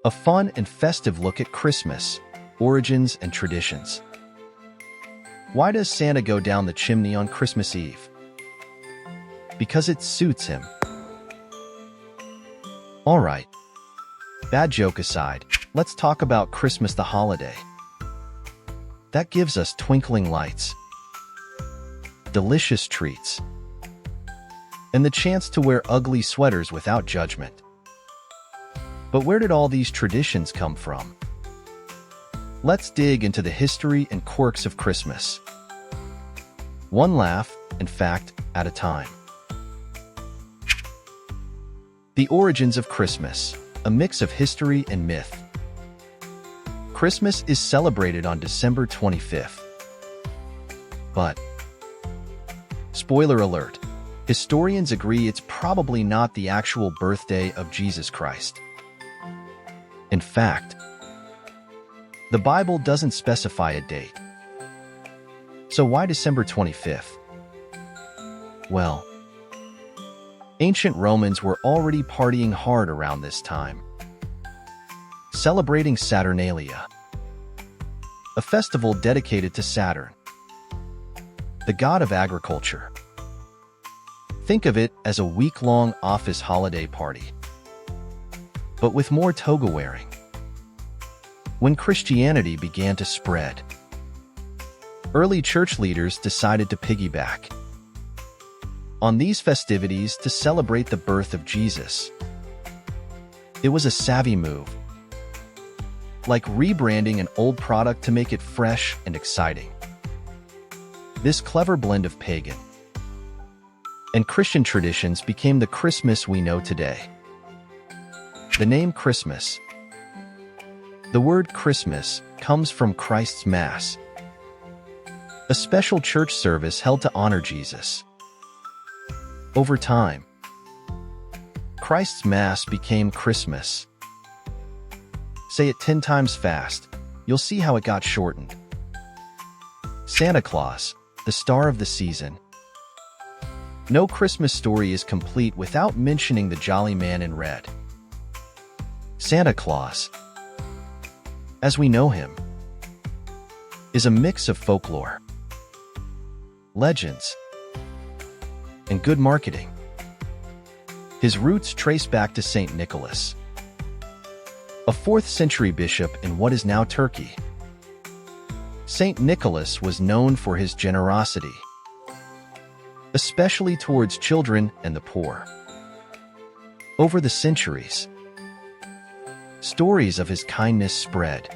A fun and festive look at Christmas, origins and traditions. Why does Santa go down the chimney on Christmas Eve? Because it suits him. Alright, bad joke aside, let's talk about Christmas the holiday. That gives us twinkling lights, delicious treats, and the chance to wear ugly sweaters without judgment. But where did all these traditions come from? Let's dig into the history and quirks of Christmas. One laugh, in fact, at a time. The origins of Christmas, a mix of history and myth. Christmas is celebrated on December 25th. But, spoiler alert, historians agree it's probably not the actual birthday of Jesus Christ. In fact, the Bible doesn't specify a date. So why December 25th? Well, ancient Romans were already partying hard around this time, celebrating Saturnalia, a festival dedicated to Saturn, the god of agriculture. Think of it as a week-long office holiday party, but with more toga wearing. When Christianity began to spread, early church leaders decided to piggyback on these festivities to celebrate the birth of Jesus. It was a savvy move, like rebranding an old product to make it fresh and exciting. This clever blend of pagan and Christian traditions became the Christmas we know today. The name Christmas. The word Christmas comes from Christ's Mass, a special church service held to honor Jesus. Over time, Christ's Mass became Christmas. Say it 10 times fast, you'll see how it got shortened. Santa Claus, the star of the season. No Christmas story is complete without mentioning the jolly man in red. Santa Claus, as we know him, is a mix of folklore, legends, and good marketing. His roots trace back to Saint Nicholas, a 4th century bishop in what is now Turkey. Saint Nicholas was known for his generosity, especially towards children and the poor. Over the centuries, stories of his kindness spread,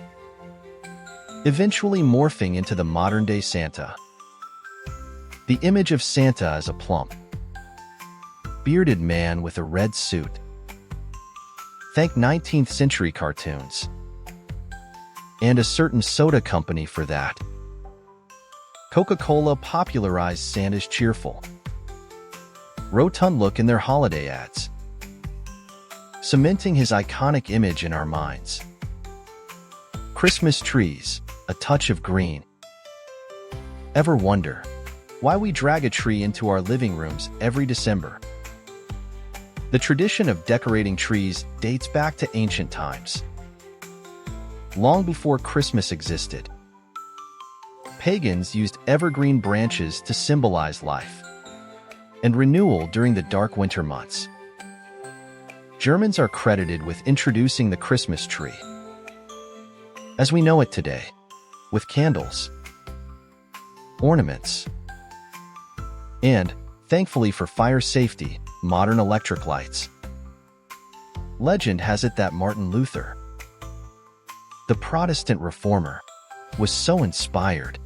eventually morphing into the modern-day Santa. The image of Santa as a plump, bearded man with a red suit. Thank 19th century cartoons. And a certain soda company for that. Coca-Cola popularized Santa's cheerful, rotund look in their holiday ads, cementing his iconic image in our minds. Christmas trees, a touch of green. Ever wonder why we drag a tree into our living rooms every December? The tradition of decorating trees dates back to ancient times, long before Christmas existed. Pagans used evergreen branches to symbolize life and renewal during the dark winter months. Germans are credited with introducing the Christmas tree, as we know it today, with candles, ornaments, and, thankfully for fire safety, modern electric lights. Legend has it that Martin Luther, the Protestant reformer, was so inspired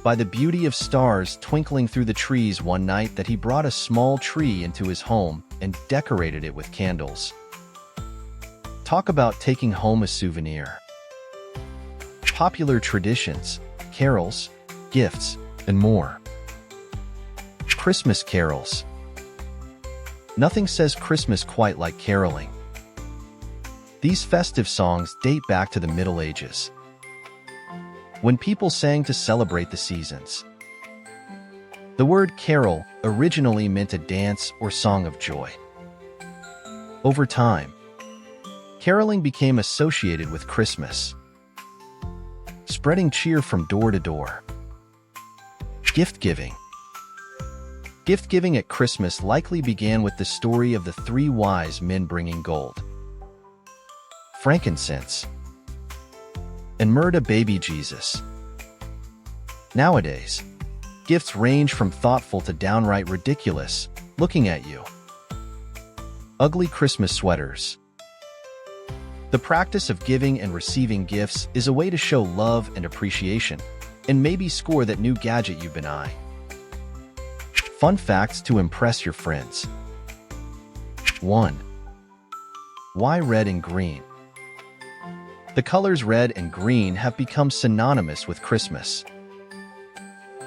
by the beauty of stars twinkling through the trees one night that he brought a small tree into his home and decorated it with candles. Talk about taking home a souvenir. Popular traditions, carols, gifts, and more. Christmas carols. Nothing says Christmas quite like caroling. These festive songs date back to the Middle Ages, when people sang to celebrate the seasons. The word carol originally meant a dance or song of joy. Over time, caroling became associated with Christmas, spreading cheer from door to door. Gift-giving. Gift-giving at Christmas likely began with the story of the three wise men bringing gold, frankincense, and myrrh to baby Jesus. Nowadays, gifts range from thoughtful to downright ridiculous. Looking at you. Ugly Christmas sweaters. The practice of giving and receiving gifts is a way to show love and appreciation, and maybe score that new gadget you've been eyeing. Fun facts to impress your friends. 1. Why red and green? The colors red and green have become synonymous with Christmas.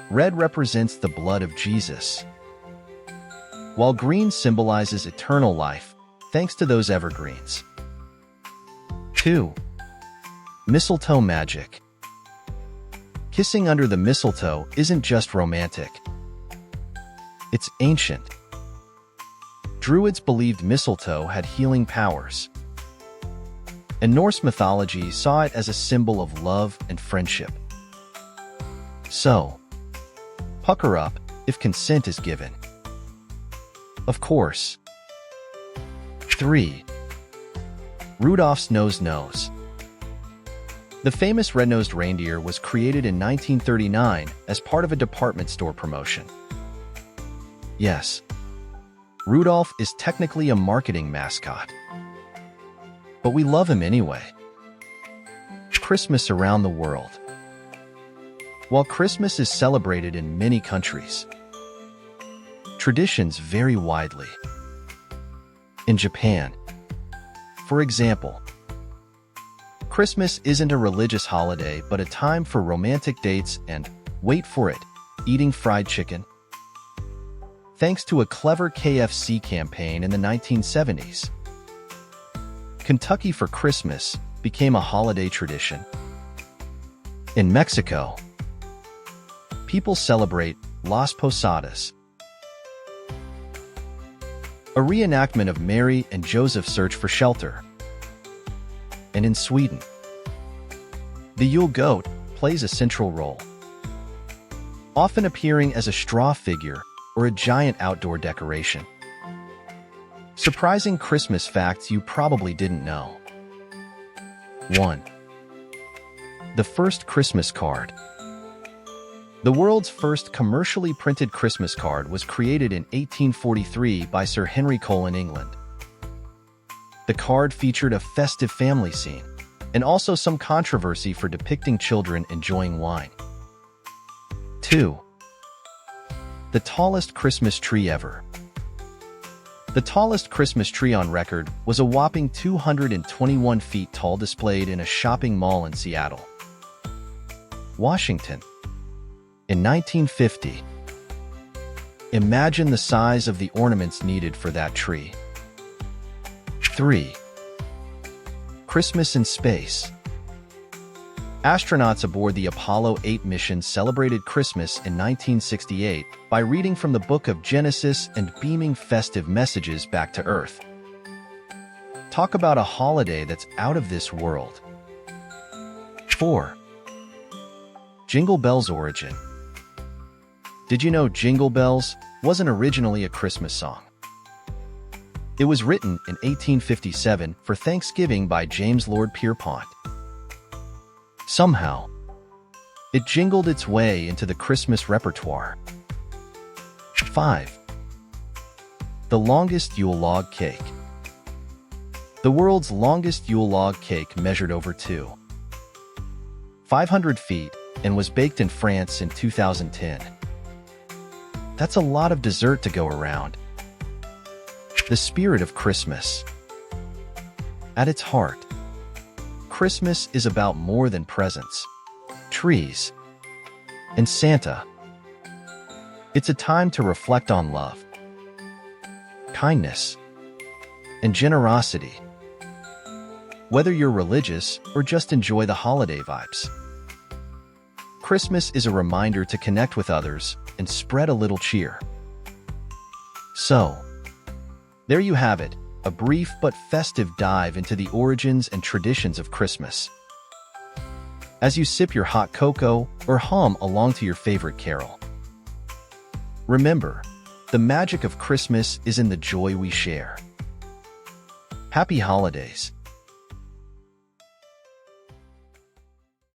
Red represents the blood of Jesus, while green symbolizes eternal life, thanks to those evergreens. 2. Mistletoe magic. Kissing under the mistletoe isn't just romantic. It's ancient. Druids believed mistletoe had healing powers, and Norse mythology saw it as a symbol of love and friendship. So, pucker up if consent is given. Of course. 3. Rudolph's Nose. The famous red-nosed reindeer was created in 1939 as part of a department store promotion. Yes, Rudolph is technically a marketing mascot, but we love him anyway. Christmas around the world. While Christmas is celebrated in many countries, traditions vary widely. In Japan, for example, Christmas isn't a religious holiday but a time for romantic dates and, wait for it, eating fried chicken. Thanks to a clever KFC campaign in the 1970s, Kentucky for Christmas became a holiday tradition. In Mexico, people celebrate Las Posadas, a reenactment of Mary and Joseph's search for shelter. And in Sweden, the Yule goat plays a central role, often appearing as a straw figure or a giant outdoor decoration. Surprising Christmas facts you probably didn't know. 1. The first Christmas card. The world's first commercially printed Christmas card was created in 1843 by Sir Henry Cole in England. The card featured a festive family scene, and also some controversy for depicting children enjoying wine. 2. The tallest Christmas tree ever. The tallest Christmas tree on record was a whopping 221 feet tall, displayed in a shopping mall in Seattle, Washington, in 1950. Imagine the size of the ornaments needed for that tree. 3. Christmas in space. Astronauts aboard the Apollo 8 mission celebrated Christmas in 1968 by reading from the Book of Genesis and beaming festive messages back to Earth. Talk about a holiday that's out of this world. 4. Jingle Bells origin. Did you know Jingle Bells wasn't originally a Christmas song? It was written in 1857 for Thanksgiving by James Lord Pierpont. Somehow, it jingled its way into the Christmas repertoire. 5. The longest Yule log cake. The world's longest Yule log cake measured over 500 feet and was baked in France in 2010. That's a lot of dessert to go around. The spirit of Christmas. At its heart, Christmas is about more than presents, trees, and Santa. It's a time to reflect on love, kindness, and generosity. Whether you're religious or just enjoy the holiday vibes, Christmas is a reminder to connect with others and spread a little cheer. So, there you have it, a brief but festive dive into the origins and traditions of Christmas. As you sip your hot cocoa or hum along to your favorite carol. Remember, the magic of Christmas is in the joy we share. Happy holidays!